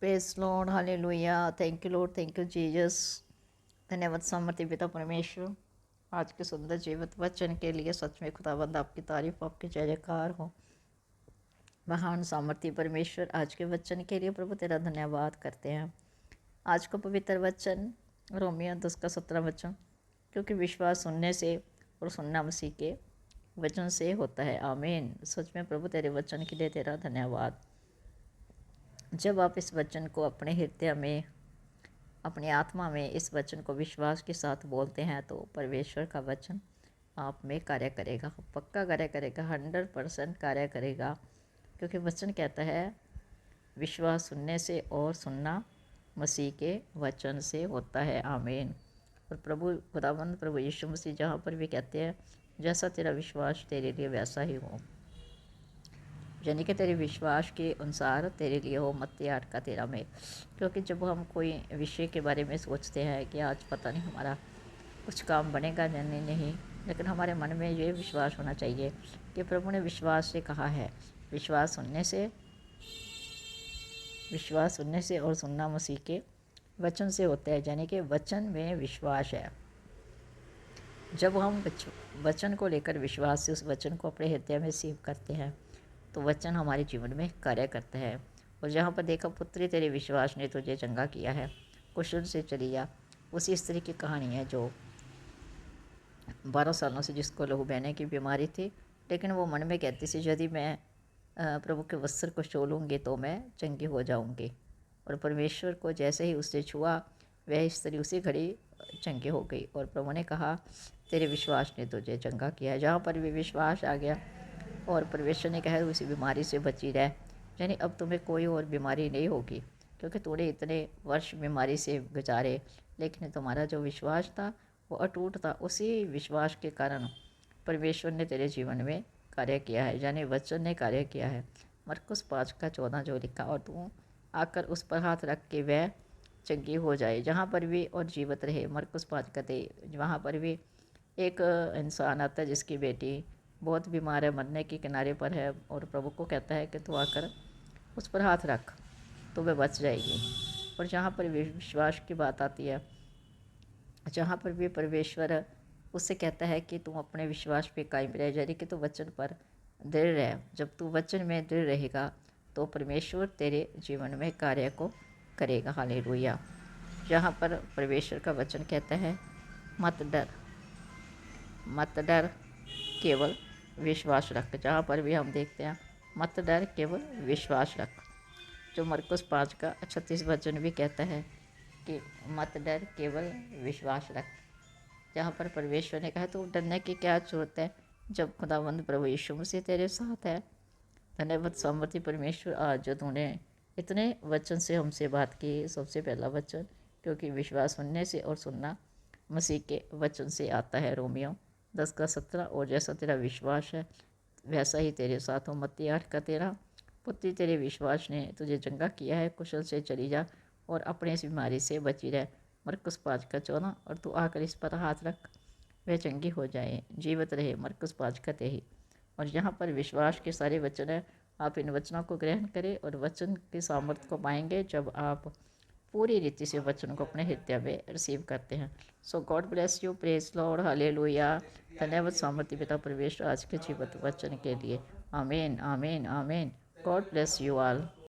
Praise Lord hallelujah. Thank you Lord, thank you Jesus. धन्यवाद सामर्थ्य पिता परमेश्वर, आज के सुंदर जीवित वचन के लिए। सच में खुदाबंद आपकी तारीफ, आपकी जय जयकार हो। महान सामर्थ्य परमेश्वर, आज के वचन के लिए प्रभु तेरा धन्यवाद करते हैं। आज का पवित्र वचन रोमियो 10 का 17 वचन, क्योंकि विश्वास सुनने से और सुनना मसीह के वचन से होता है। आमीन। सच में प्रभु तेरे वचन के लिए तेरा धन्यवाद। जब आप इस वचन को अपने हृदय में, अपनी आत्मा में इस वचन को विश्वास के साथ बोलते हैं तो परमेश्वर का वचन आप में कार्य करेगा, पक्का कार्य करेगा, 100% कार्य करेगा। क्योंकि वचन कहता है विश्वास सुनने से और सुनना मसीह के वचन से होता है। आमीन। और प्रभु खुदावंद प्रभु यीशु मसीह जहाँ पर भी कहते हैं जैसा तेरा विश्वास तेरे लिए वैसा ही हो, यानी कि तेरे विश्वास के अनुसार तेरे लिए हो। मत्ती 8 का 13 में। क्योंकि जब हम कोई विषय के बारे में सोचते हैं कि आज पता नहीं हमारा कुछ काम बनेगा या नहीं, लेकिन हमारे मन में ये विश्वास होना चाहिए कि प्रभु ने विश्वास से कहा है। विश्वास सुनने से और सुनना मसीह के वचन से होता है, यानी कि वचन में विश्वास है। जब हम वचन को लेकर विश्वास से उस वचन को अपने हृदय में सीव करते हैं तो वचन हमारे जीवन में कार्य करता है। और जहाँ पर देखा पुत्री तेरे विश्वास ने तुझे चंगा किया है, कुशल से चली जा। उसी स्त्री की कहानी है जो 12 सालों से जिसको लहू बहने की बीमारी थी, लेकिन वो मन में कहती थी यदि मैं प्रभु के वस्त्र को छू लूँगी तो मैं चंगी हो जाऊँगी। और परमेश्वर को जैसे ही उसने छुआ वह स्त्री उसी घड़ी चंगी हो गई। और प्रभु ने कहा तेरे विश्वास ने तुझे चंगा किया है। जहाँ पर भी विश्वास आ गया और परमेश्वर ने कहा उसी बीमारी से बची रह, यानी अब तुम्हें कोई और बीमारी नहीं होगी, क्योंकि तूने इतने वर्ष बीमारी से गुजारे, लेकिन तुम्हारा जो विश्वास था वो अटूट था। उसी विश्वास के कारण परमेश्वर ने तेरे जीवन में कार्य किया है, यानी वचन ने कार्य किया है। मरकुस 5 का 14 जो लिखा, और तू आकर उस पर हाथ रख के वह चंगी हो जाए जहाँ पर भी और जीवित रहे। मरकुस 5 का 23। वहाँ पर भी एक इंसान आता है जिसकी बेटी बहुत बीमार है, मरने के किनारे पर है, और प्रभु को कहता है कि तू आकर उस पर हाथ रख तो वह बच जाएगी। और जहाँ पर विश्वास की बात आती है, जहाँ पर भी परमेश्वर उससे कहता है कि तुम अपने विश्वास पे कायम रह, यानी कि तू वचन पर दृढ़ रह। जब तू वचन में दृढ़ रहेगा तो परमेश्वर तेरे जीवन में कार्य को करेगा। हालेलुया। जहाँ पर परमेश्वर का वचन कहता है मत डर, मत डर, केवल विश्वास रख। जहाँ पर भी हम देखते हैं मत डर, केवल विश्वास रख। जो मरकुस 5 का 36 वचन भी कहता है कि मत डर, केवल विश्वास रख। जहाँ पर परमेश्वर ने कहा तो डरने की क्या जरूरत है जब खुदावंद प्रभु यीशु मसीह तेरे साथ है। धन्यवाद सामर्थ्य परमेश्वर, आज जो तूने इतने वचन से हमसे बात की। सबसे पहला वचन, क्योंकि विश्वास सुनने से और सुनना मसीह के वचन से आता है। रोमियो 10 का 17। और जैसा तेरा विश्वास है वैसा ही तेरे साथ हो। मत्ती 8 का 13। पुत्री तेरे विश्वास ने तुझे चंगा किया है, कुशल से चली जा और अपने इस बीमारी से बची रह। मरकुस 5 का 14। और तू आकर इस पर हाथ रख वह चंगी हो जाए, जीवित रहे। मरकुस 5 का 23। और यहाँ पर विश्वास के सारे वचन हैं। आप इन वचनों को ग्रहण करें और वचन के सामर्थ्य को पाएंगे जब आप पूरी रीति से वचन को अपने हृदय में रिसीव करते हैं। So God bless you. Praise Lord. Hallelujah. धन्यवाद सामर्थ्य पिता परमेश्वर आज के जीवित वचन के लिए। आमीन, आमीन, आमीन। God bless you all.